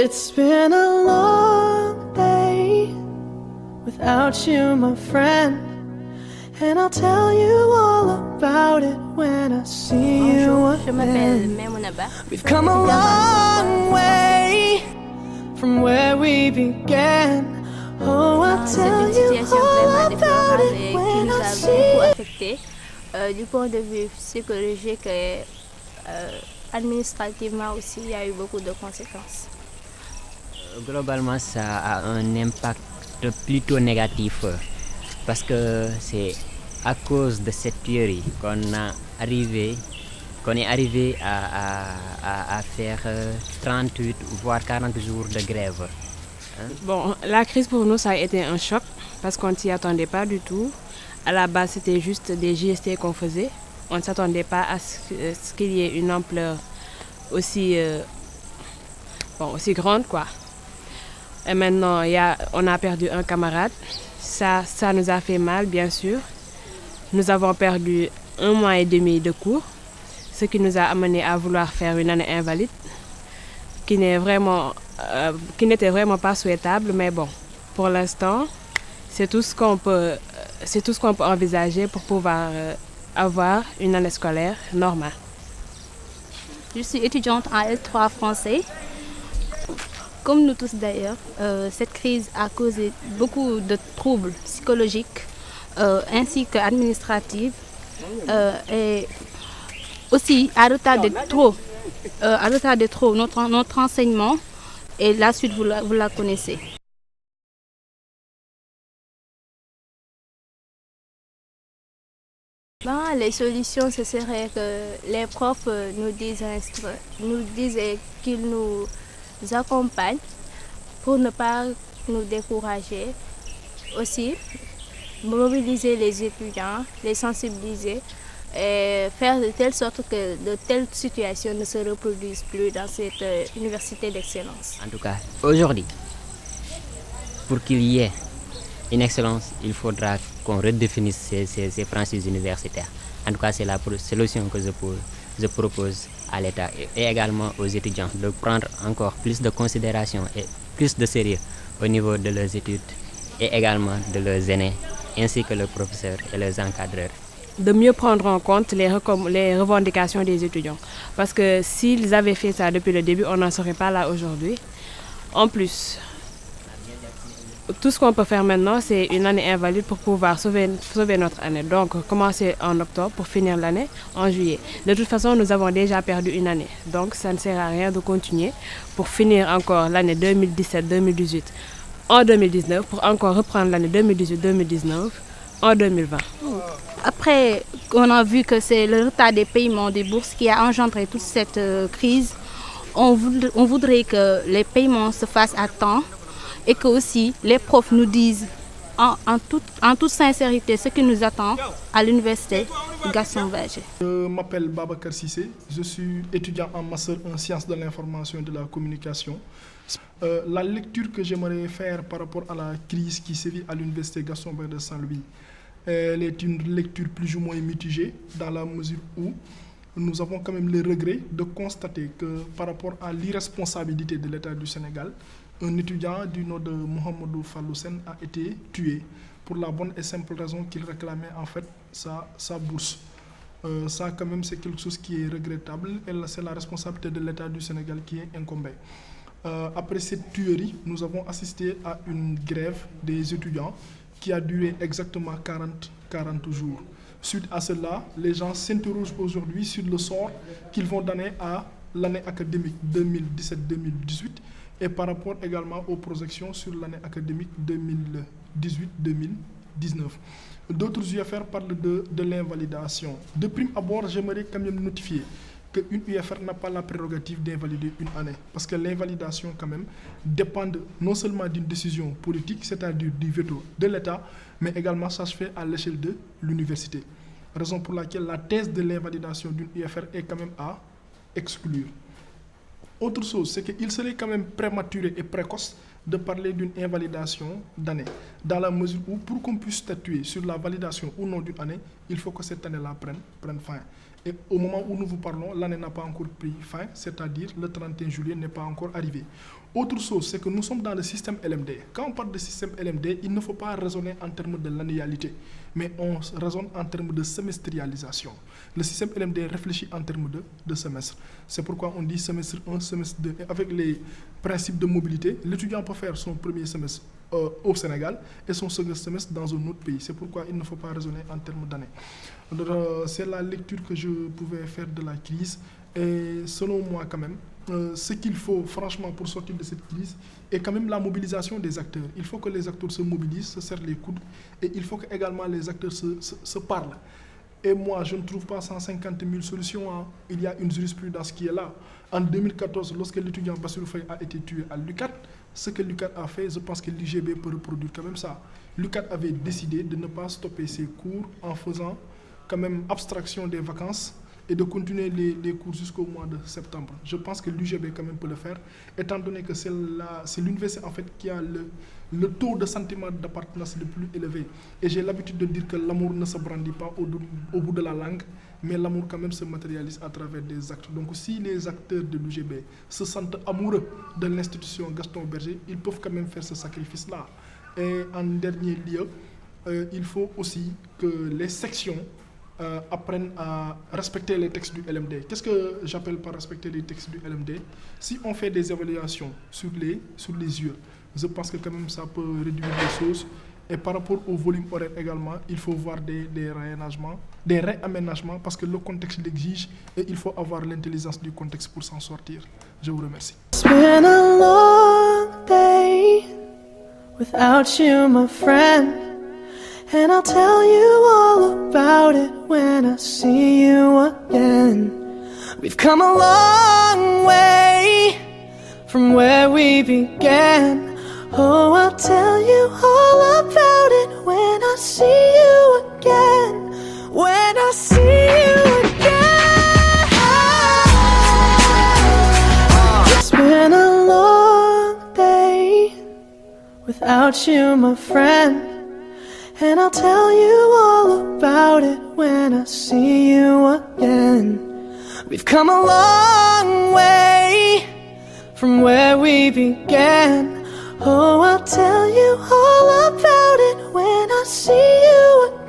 It's been a long day without you, my friend, and I'll tell you all about it when I see you Je m'appelle again. Memounaba. We've come a long way from where we began. Oh, I'll C'est tell une you situation all vraiment about déplorable it et qui when nous I a see beaucoup you. affectés du point de vue psychologique et administrativement aussi, il y a eu beaucoup de conséquences. Globalement, ça a un impact plutôt négatif parce que c'est à cause de cette théorie qu'on est arrivé à faire 38 voire 40 jours de grève. Bon, la crise pour nous, ça a été un choc parce qu'on ne s'y attendait pas du tout. À la base, c'était juste des JST qu'on faisait. On ne s'attendait pas à ce qu'il y ait une ampleur aussi, aussi grande, quoi. Et maintenant, on a perdu un camarade. Ça nous a fait mal, bien sûr. Nous avons perdu 1 mois et demi de cours, ce qui nous a amené à vouloir faire une année invalide, qui n'était vraiment pas souhaitable, mais bon, pour l'instant, c'est tout ce qu'on peut envisager pour pouvoir avoir une année scolaire normale. Je suis étudiante en L3 français. Comme nous tous d'ailleurs, cette crise a causé beaucoup de troubles psychologiques ainsi qu'administratifs et aussi a retardé trop notre enseignement et la suite vous la connaissez. Les solutions, ce serait que les profs nous disent qu'ils nous accompagnent pour ne pas nous décourager. Aussi, mobiliser les étudiants, les sensibiliser et faire de telle sorte que de telles situations ne se reproduisent plus dans cette université d'excellence. En tout cas, aujourd'hui, pour qu'il y ait une excellence, il faudra qu'on redéfinisse ces franchises universitaires. En tout cas, c'est la solution que je propose à l'État et également aux étudiants de prendre encore plus de considération et plus de sérieux au niveau de leurs études et également de leurs aînés, ainsi que leurs professeurs et leurs encadreurs. De mieux prendre en compte les revendications des étudiants. Parce que s'ils avaient fait ça depuis le début, on n'en serait pas là aujourd'hui. En plus, tout ce qu'on peut faire maintenant, c'est une année invalide pour pouvoir sauver notre année. Donc, commencer en octobre pour finir l'année en juillet. De toute façon, nous avons déjà perdu une année. Donc, ça ne sert à rien de continuer pour finir encore l'année 2017-2018 en 2019, pour encore reprendre l'année 2018-2019 en 2020. Après qu'on a vu que c'est le retard des paiements des bourses qui a engendré toute cette crise, on voudrait que les paiements se fassent à temps et que aussi les profs nous disent en toute sincérité ce qui nous attend à l'université Gaston Berger. Je m'appelle Babacar Sissé, je suis étudiant en master en sciences de l'information et de la communication. La lecture que j'aimerais faire par rapport à la crise qui sévit à l'université Gaston Berger de Saint-Louis, elle est une lecture plus ou moins mitigée dans la mesure où nous avons quand même le regret de constater que par rapport à l'irresponsabilité de l'État du Sénégal, un étudiant du nom de Mohamedou Falloussen a été tué pour la bonne et simple raison qu'il réclamait en fait sa bourse. Ça quand même c'est quelque chose qui est regrettable et c'est la responsabilité de l'État du Sénégal qui est incombée. Après cette tuerie, nous avons assisté à une grève des étudiants qui a duré exactement 40 jours. Suite à cela, les gens s'interrogent aujourd'hui sur le sort qu'ils vont donner à l'année académique 2017-2018 et par rapport également aux projections sur l'année académique 2018-2019. D'autres UFR parlent de l'invalidation. De prime abord, j'aimerais quand même notifier qu'une UFR n'a pas la prérogative d'invalider une année. Parce que l'invalidation, quand même, dépend non seulement d'une décision politique, c'est-à-dire du veto de l'État, mais également ça se fait à l'échelle de l'université. Raison pour laquelle la thèse de l'invalidation d'une UFR est quand même à exclure. Autre chose, c'est qu'il serait quand même prématuré et précoce de parler d'une invalidation d'année, dans la mesure où pour qu'on puisse statuer sur la validation ou non d'une année, il faut que cette année-là prenne fin. Et au moment où nous vous parlons, l'année n'a pas encore pris fin, c'est-à-dire le 31 juillet n'est pas encore arrivé. Autre chose, c'est que nous sommes dans le système LMD. Quand on parle de système LMD, il ne faut pas raisonner en termes de l'annualité, mais on raisonne en termes de semestrialisation. Le système LMD réfléchit en termes de semestre. C'est pourquoi on dit semestre 1, semestre 2. Et avec les principes de mobilité, l'étudiant peut faire son premier semestre au Sénégal et son second semestre dans un autre pays. C'est pourquoi il ne faut pas raisonner en termes d'années. C'est la lecture que je pouvais faire de la crise. Et selon moi, quand même, ce qu'il faut franchement pour sortir de cette crise est quand même la mobilisation des acteurs. Il faut que les acteurs se mobilisent, se serrent les coudes et il faut que également les acteurs se parlent. Et moi, je ne trouve pas 150 000 solutions. Hein. Il y a une jurisprudence qui est là. En 2014, lorsque l'étudiant Bassirou Faye a été tué à l'UCAD, ce que l'UCAD a fait, je pense que l'UGB peut reproduire quand même ça. L'UCAD avait décidé de ne pas stopper ses cours en faisant quand même abstraction des vacances et de continuer les cours jusqu'au mois de septembre. Je pense que l'UGB quand même peut le faire, étant donné que c'est l'université en fait qui a le taux de sentiment d'appartenance le plus élevé. Et j'ai l'habitude de dire que l'amour ne se brandit pas au bout de la langue, mais l'amour quand même se matérialise à travers des actes. Donc si les acteurs de l'UGB se sentent amoureux de l'institution Gaston Berger, ils peuvent quand même faire ce sacrifice-là. Et en dernier lieu, il faut aussi que les sections apprennent à respecter les textes du LMD. Qu'est-ce que j'appelle par respecter les textes du LMD? Si on fait des évaluations sur les yeux, je pense que quand même ça peut réduire les choses. Et par rapport au volume horaire également, il faut voir des réaménagements parce que le contexte l'exige et il faut avoir l'intelligence du contexte pour s'en sortir. Je vous remercie. It's been a long day without you, my friend. And I'll tell you all about it when I see you again. We've come a long way from where we began. Oh, I'll tell you all about it when I see you again. When I see you again. It's been a long day without you, my friend. And I'll tell you all about it when I see you again. We've come a long way from where we began. Oh, I'll tell you all about it when I see you again.